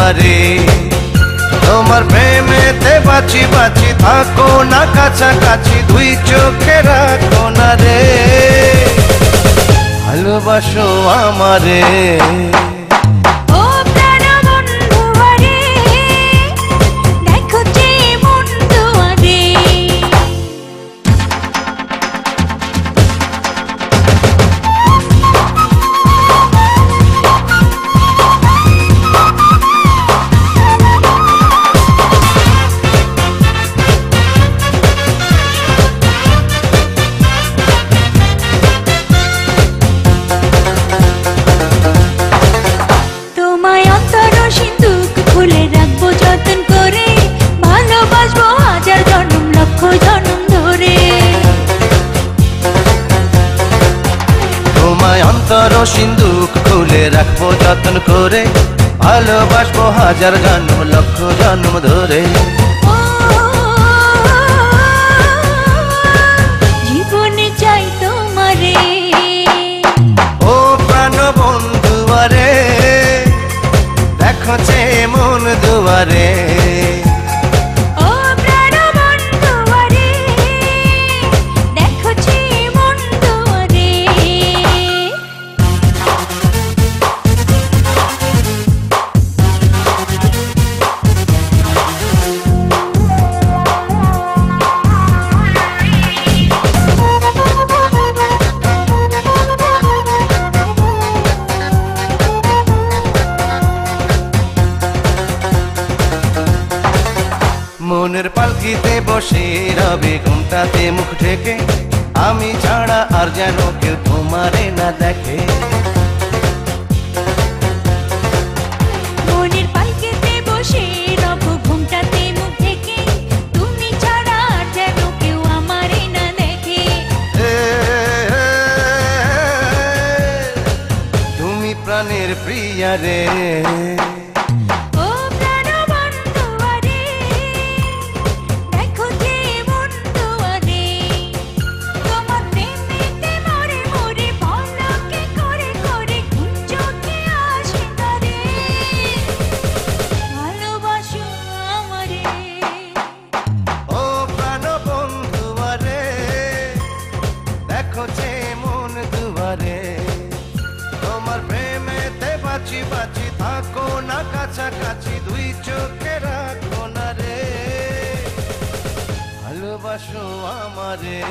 দুয়ারে। তোমার প্রেমেতে বাঁচি বাঁচি থাকো না কাছাকাছি, দুই চোখে রাখো না রে, ভালোবাসো আমারে। অন্তর সিন্ধুক খুলে রাখবো যতন করে, ভালোবাসবো হাজার জন্ম লক্ষ জন্ম ধরে। জীবনে চাই তোমারে, ও প্রাণ বন্ধু আরে, দেখো যে মন দুয়ারে। মনের পালকিতে বসে রবে ঘুমটাতে মুখ ঢেকে, আমি ছাড়া আর যেন কেউ তোমারে না দেখে। মনের পালকিতে বসে রব ঘুমটাতে মুখ ঢেকে, তুমি ছাড়া আর যেন কেউ আমারে না দেখে। তুমি প্রাণের প্রিয়া রে, তোমার প্রেমেতে বাঁচি বাঁচি থাকো না কাছাকাছি, দুই চোখে রাখো না রে, ভালোবাসো আমারে।